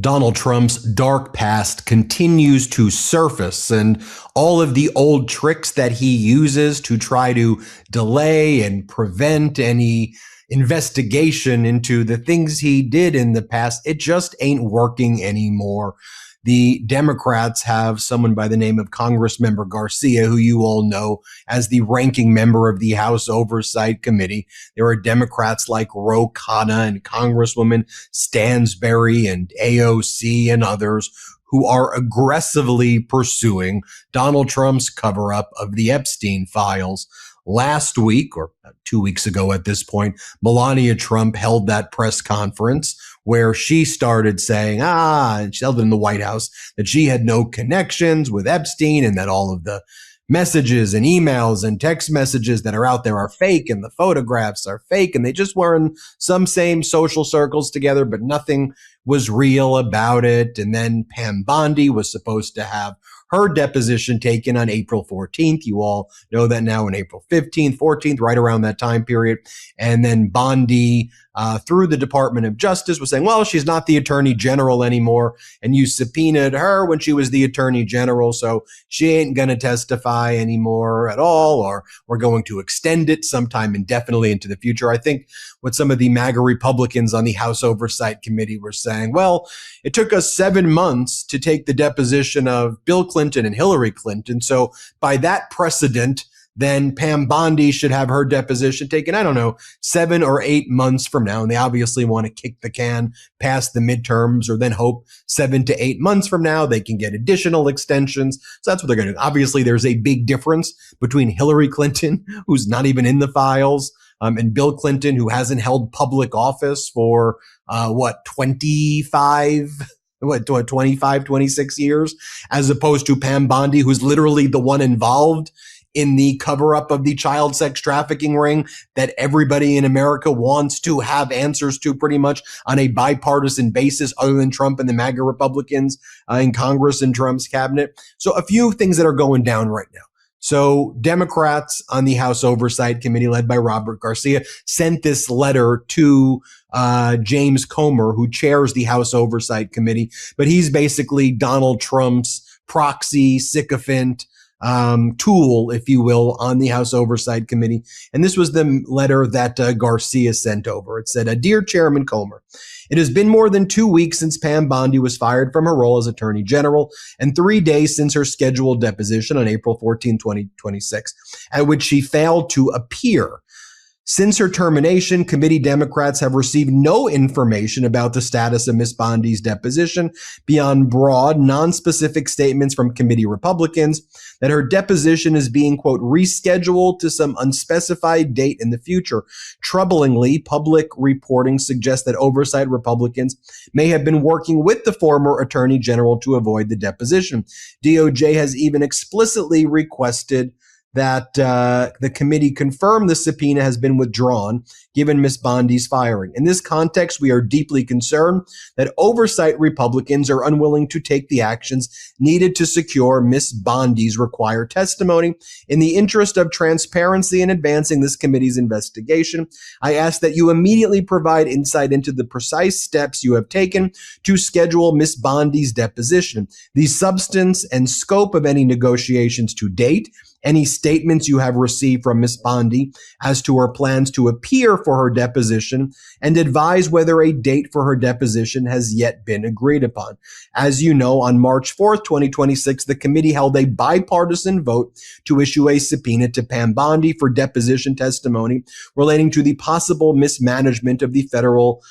Donald Trump's dark past continues to surface, and all of the old tricks that he uses to try to delay and prevent any investigation into the things he did in the past, it just ain't working anymore. The Democrats have someone by the name of Congressmember Garcia, who you all know as the ranking member of the House Oversight Committee. There are Democrats like Ro Khanna and Congresswoman Stansberry and AOC and others who are aggressively pursuing Donald Trump's cover-up of the Epstein files. Last week, or 2 weeks ago at this point, Melania Trump held that press conference where she started saying, and she held it in the White House, that she had no connections with Epstein and that all of the messages and emails and text messages that are out there are fake and the photographs are fake and they just were in some same social circles together, but nothing was real about it. And then Pam Bondi was supposed to have her deposition taken on April 14th. You all know that now, on April 15th, 14th, right around that time period. And then Bondi, through the Department of Justice, was saying, well, she's not the Attorney General anymore. And you subpoenaed her when she was the Attorney General, so she ain't going to testify anymore at all, or we're going to extend it sometime indefinitely into the future. I think what some of the MAGA Republicans on the House Oversight Committee were saying, well, it took us 7 months to take the deposition of Bill Clinton and Hillary Clinton. So by that precedent, then Pam Bondi should have her deposition taken, 7 or 8 months from now. And they obviously want to kick the can past the midterms, or then hope 7 to 8 months from now they can get additional extensions. So that's what they're going to do. Obviously, there's a big difference between Hillary Clinton, who's not even in the files, and Bill Clinton, who hasn't held public office for, 26 years, as opposed to Pam Bondi, who's literally the one involved in the cover-up of the child sex trafficking ring that everybody in America wants to have answers to pretty much on a bipartisan basis, other than Trump and the MAGA Republicans in Congress and Trump's cabinet. So a few things that are going down right now. So Democrats on the House Oversight Committee, led by Robert Garcia, sent this letter to James Comer, who chairs the House Oversight Committee, but he's basically Donald Trump's proxy sycophant tool, if you will, on the House Oversight Committee. And this was the letter that Garcia sent over. It said, Dear Chairman Comer, it has been more than 2 weeks since Pam Bondi was fired from her role as Attorney General, and 3 days since her scheduled deposition on April 14, 2026, at which she failed to appear. Since her termination, committee Democrats have received no information about the status of Ms. Bondi's deposition beyond broad, non-specific statements from committee Republicans that her deposition is being, quote, rescheduled to some unspecified date in the future. Troublingly, public reporting suggests that oversight Republicans may have been working with the former Attorney General to avoid the deposition. DOJ has even explicitly requested that the committee confirm the subpoena has been withdrawn, given Ms. Bondi's firing. In this context, we are deeply concerned that oversight Republicans are unwilling to take the actions needed to secure Ms. Bondi's required testimony. In the interest of transparency in advancing this committee's investigation, I ask that you immediately provide insight into the precise steps you have taken to schedule Ms. Bondi's deposition, the substance and scope of any negotiations to date, any statements you have received from Ms. Bondi as to her plans to appear for her deposition, and advise whether a date for her deposition has yet been agreed upon. As you know, on March 4th, 2026, the committee held a bipartisan vote to issue a subpoena to Pam Bondi for deposition testimony relating to the possible mismanagement of the federal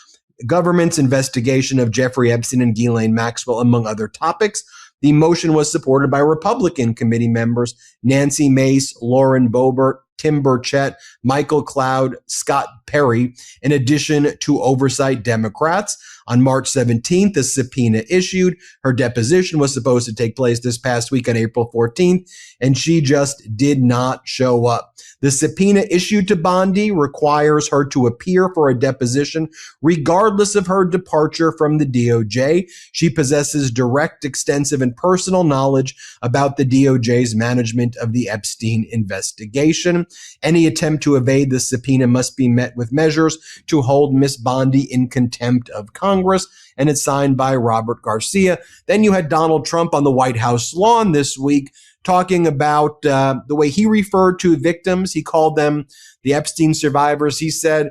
government's investigation of Jeffrey Epstein and Ghislaine Maxwell, among other topics. The motion was supported by Republican committee members Nancy Mace, Lauren Boebert, Tim Burchett, Michael Cloud, Scott Perry, in addition to oversight Democrats. On March 17th, the subpoena issued. Her deposition was supposed to take place this past week on April 14th, and she just did not show up. The subpoena issued to Bondi requires her to appear for a deposition regardless of her departure from the DOJ. She possesses direct, extensive, and personal knowledge about the DOJ's management of the Epstein investigation. Any attempt to evade the subpoena must be met with measures to hold Miss Bondi in contempt of Congress. And it's signed by Robert Garcia. Then you had Donald Trump on the White House lawn this week talking about the way he referred to victims. He called them the Epstein survivors. He said,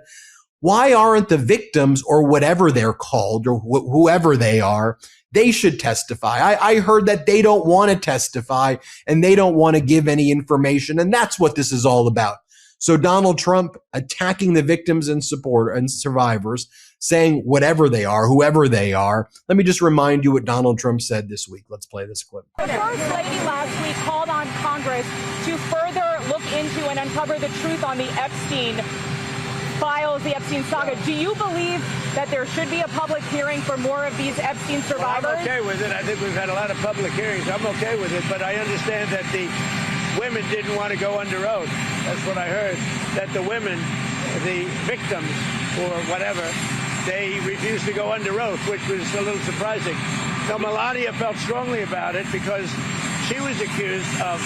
why aren't the victims, or whatever they're called, or whoever they are, they should testify? I heard that they don't want to testify and they don't want to give any information. And that's what this is all about. So Donald Trump attacking the victims and survivors, saying whatever they are, whoever they are. Let me just remind you what Donald Trump said this week. Let's play this clip. The First Lady last week called on Congress to further look into and uncover the truth on the Epstein files, the Epstein saga. Do you believe that there should be a public hearing for more of these Epstein survivors? Well, I'm okay with it. I think we've had a lot of public hearings. I'm okay with it, but I understand that the women didn't want to go under oath. That's what I heard, that the women, the victims or whatever, they refused to go under oath, which was a little surprising. So Melania felt strongly about it because she was accused of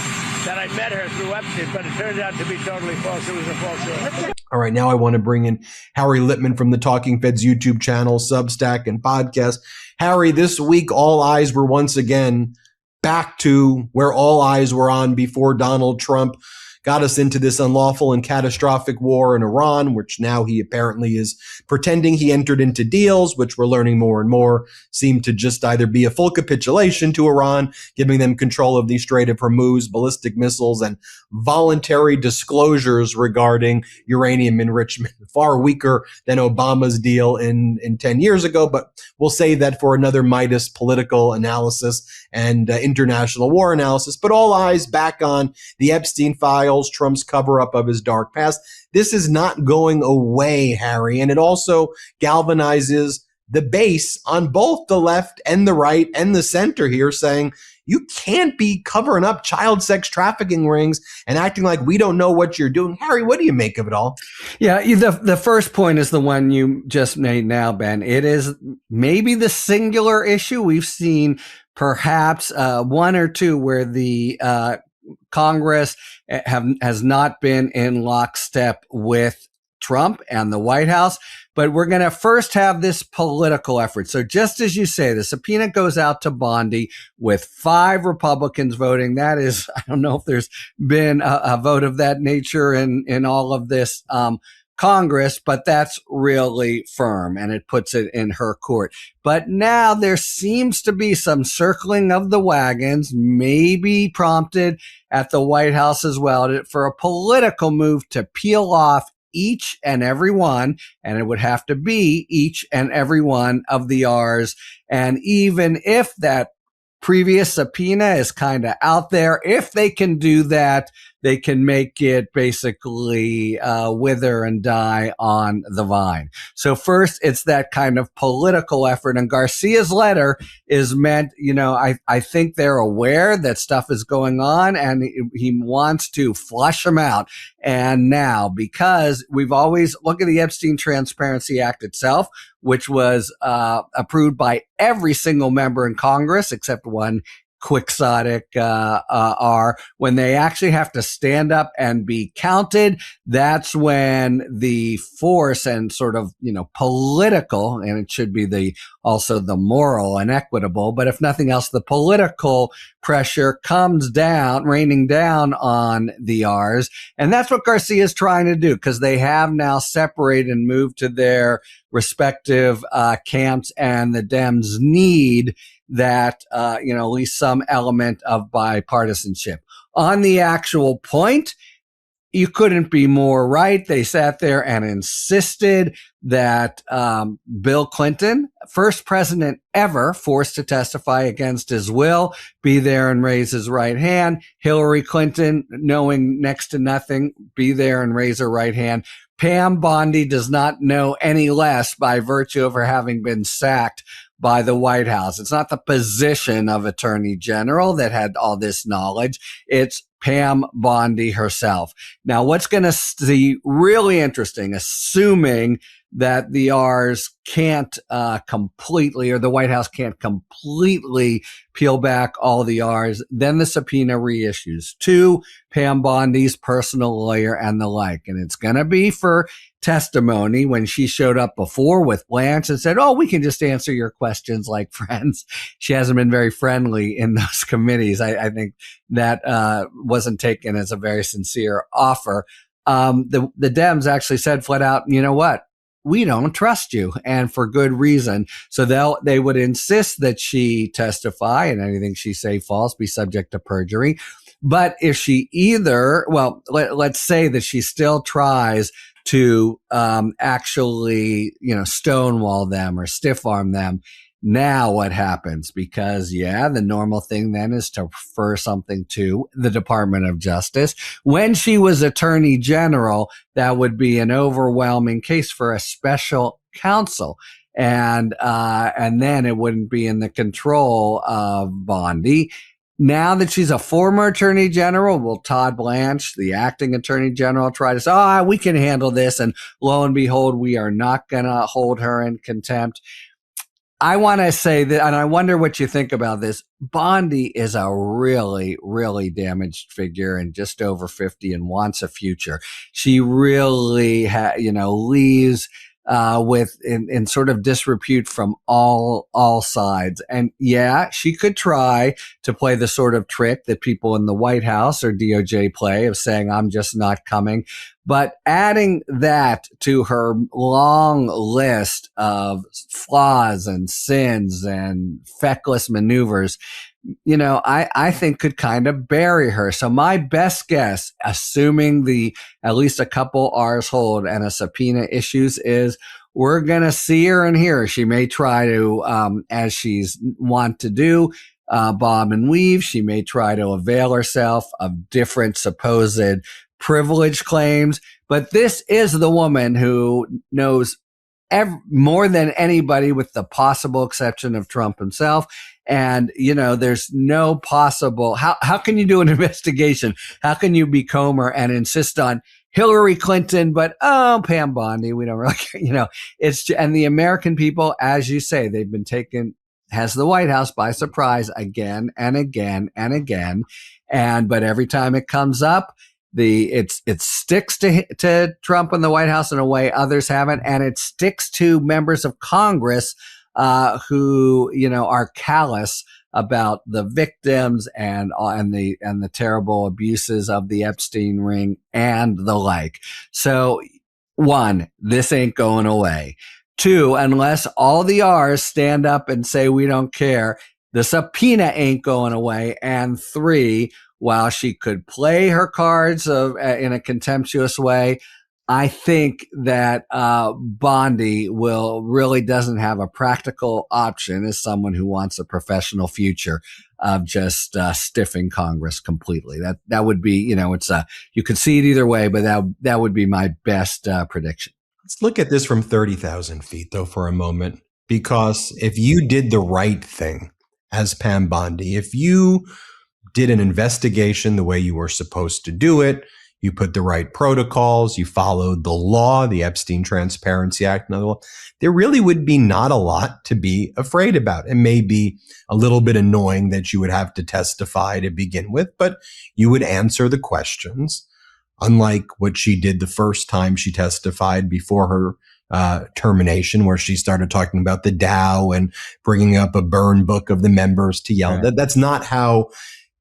that I met her through Epstein, but it turned out to be totally false. It was a false oath. All right, now I want to bring in Harry Litman from the Talking Feds YouTube channel, Substack, and podcast. Harry, this week all eyes were once again back to where all eyes were on before Donald Trump got us into this unlawful and catastrophic war in Iran, which now he apparently is pretending he entered into deals, which we're learning more and more seem to just either be a full capitulation to Iran, giving them control of the Strait of Hormuz, ballistic missiles, and voluntary disclosures regarding uranium enrichment. Far weaker than Obama's deal in 10 years ago, but we'll save that for another Meidas political analysis and international war analysis. But all eyes back on the Epstein files, Trump's cover-up of his dark past. This is not going away, Harry, and it also galvanizes the base on both the left and the right and the center here, saying you can't be covering up child sex trafficking rings and acting like we don't know what you're doing. Harry, what do you make of it all? Yeah, the first point is the one you just made now, Ben. It is maybe the singular issue. We've seen perhaps one or two where the Congress has not been in lockstep with Trump and the White House, but we're going to first have this political effort. So just as you say, the subpoena goes out to Bondi with 5 Republicans voting. That is, I don't know if there's been a vote of that nature in all of this Congress, but that's really firm and it puts it in her court. But now there seems to be some circling of the wagons, maybe prompted at the White House as well, for a political move to peel off each and every one, and it would have to be each and every one of the R's. And even if that previous subpoena is kind of out there, if they can do that, they can make it basically wither and die on the vine. So first, it's that kind of political effort. And Garcia's letter is meant, I think they're aware that stuff is going on and he wants to flush them out. And now, because we've always, look at the Epstein Transparency Act itself, which was approved by every single member in Congress except one quixotic are, when they actually have to stand up and be counted, that's when the force and sort of, political, and it should be also the moral and equitable, but if nothing else, the political pressure comes down, raining down on the R's. And that's what Garcia is trying to do, because they have now separated and moved to their respective camps, and the Dems need that, at least some element of bipartisanship. On the actual point, you couldn't be more right. They sat there and insisted that Bill Clinton, first president ever forced to testify against his will, be there and raise his right hand. Hillary Clinton, knowing next to nothing, be there and raise her right hand. Pam Bondi does not know any less by virtue of her having been sacked by the White House. It's not the position of Attorney General that had all this knowledge. It's Pam Bondi herself. Now, what's going to be really interesting, assuming that the R's can't completely, or the White House can't completely peel back all the R's, then the subpoena reissues to Pam Bondi's personal lawyer and the like. And it's going to be for testimony when she showed up before with Blanche and said, oh, we can just answer your questions like friends. She hasn't been very friendly in those committees. I think that wasn't taken as a very sincere offer. The Dems actually said flat out, you know what? We don't trust you, and for good reason. So they would insist that she testify and anything she say false be subject to perjury. But if she let's say that she still tries to actually, stonewall them or stiff arm them. Now what happens? Because the normal thing then is to refer something to the Department of Justice. When she was Attorney General, that would be an overwhelming case for a special counsel. And then it wouldn't be in the control of Bondi. Now that she's a former Attorney General, will Todd Blanche, the acting Attorney General, try to say, we can handle this? And lo and behold, we are not going to hold her in contempt. I want to say that, and I wonder what you think about this. Bondi is a really, really damaged figure and just over 50 and wants a future. She really, leaves in sort of disrepute from all sides. And she could try to play the sort of trick that people in the White House or DOJ play of saying, I'm just not coming. But adding that to her long list of flaws and sins and feckless maneuvers, I think could kind of bury her. So my best guess, assuming at least a couple R's hold and a subpoena issues, is we're going to see her and hear her. She may try to, as she's wont to do, bob and weave. She may try to avail herself of different supposed privilege claims. But this is the woman who knows more than anybody, with the possible exception of Trump himself. And, there's no possible, how can you do an investigation? How can you be Comer and insist on Hillary Clinton, but, Pam Bondi, we don't really care, and the American people, as you say, they've been taken, has the White House by surprise again and again and again. But every time it comes up, it sticks to Trump and the White House in a way others haven't, and it sticks to members of Congress who are callous about the victims and the terrible abuses of the Epstein ring and the like. So, 1, this ain't going away. 2, unless all the R's stand up and say we don't care, the subpoena ain't going away. And 3, while she could play her cards in a contemptuous way, I think that Bondi really doesn't have a practical option as someone who wants a professional future of just stiffing Congress completely. That would be, you could see it either way, but that would be my best prediction. Let's look at this from 30,000 feet, though, for a moment, because if you did the right thing as Pam Bondi, if you did an investigation the way you were supposed to do it, you put the right protocols, you followed the law, the Epstein Transparency Act, and other law, there really would be not a lot to be afraid about. It may be a little bit annoying that you would have to testify to begin with, but you would answer the questions, unlike what she did the first time she testified before her termination, where she started talking about the Dow and bringing up a burn book of the members to yell. Right. That's not how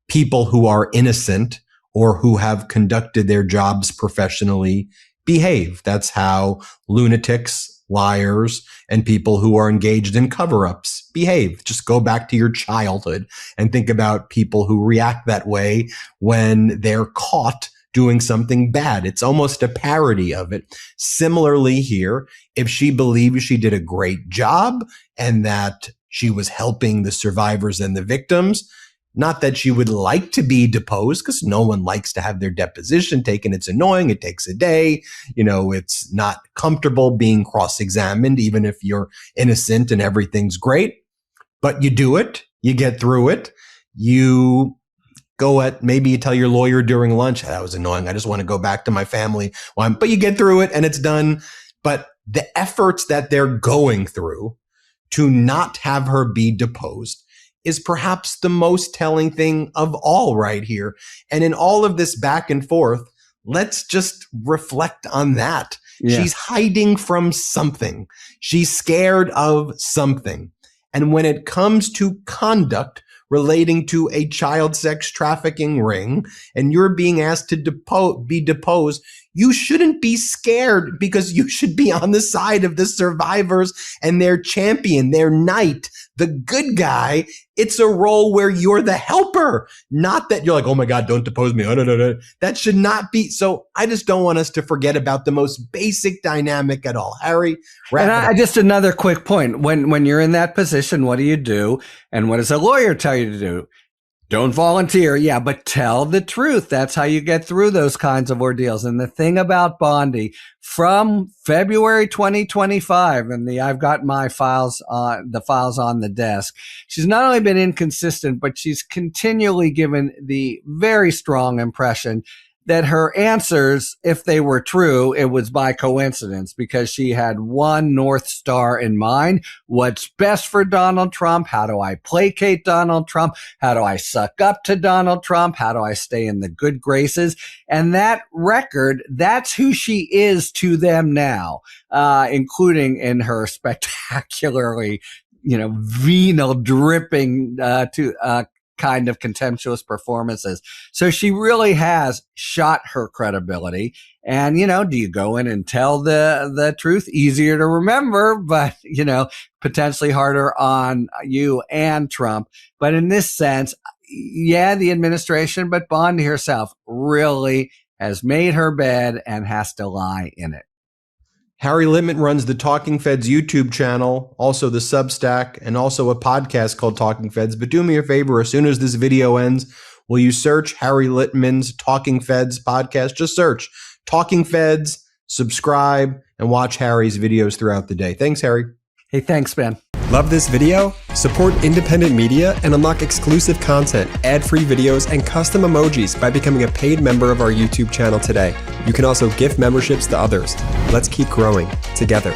people who are innocent or who have conducted their jobs professionally behave. That's how lunatics, liars, and people who are engaged in cover-ups behave. Just go back to your childhood and think about people who react that way when they're caught doing something bad. It's almost a parody of it. Similarly here, if she believes she did a great job and that she was helping the survivors and the victims, not that she would like to be deposed, because no one likes to have their deposition taken. It's annoying. It takes a day. It's not comfortable being cross-examined, even if you're innocent and everything's great. But you do it. You get through it. You maybe you tell your lawyer during lunch, that was annoying. I just want to go back to my family. But you get through it and it's done. But the efforts that they're going through to not have her be deposed is perhaps the most telling thing of all right here. And in all of this back and forth, let's just reflect on that. Yeah. She's hiding from something. She's scared of something. And when it comes to conduct relating to a child sex trafficking ring, and you're being asked to be deposed, you shouldn't be scared, because you should be on the side of the survivors and their champion, their knight, the good guy. It's a role where you're the helper, not that you're like, oh my God, don't depose me. Oh, no. That should not be. So I just don't want us to forget about the most basic dynamic at all. Harry, just another quick point. When you're in that position, what do you do? And what does a lawyer tell you to do? Don't volunteer. Yeah, but tell the truth. That's how you get through those kinds of ordeals. And the thing about Bondi, from February 2025, and I've got my files on the desk, she's not only been inconsistent, but she's continually given the very strong impression that her answers, if they were true, it was by coincidence, because she had one North Star in mind. What's best for Donald Trump? How do I placate Donald Trump? How do I suck up to Donald Trump? How do I stay in the good graces? And that record, that's who she is to them now, including in her spectacularly, venal dripping, kind of contemptuous performances. So she really has shot her credibility. And, do you go in and tell the truth? Easier to remember, but, potentially harder on you and Trump. But in this sense, yeah, the administration, but Bondi herself really has made her bed and has to lie in it. Harry Litman runs the Talking Feds YouTube channel, also the Substack, and also a podcast called Talking Feds. But do me a favor, as soon as this video ends, will you search Harry Litman's Talking Feds podcast? Just search Talking Feds, subscribe, and watch Harry's videos throughout the day. Thanks, Harry. Hey, thanks, Ben. Love this video? Support independent media and unlock exclusive content, ad-free videos, and custom emojis by becoming a paid member of our YouTube channel today. You can also gift memberships to others. Let's keep growing together.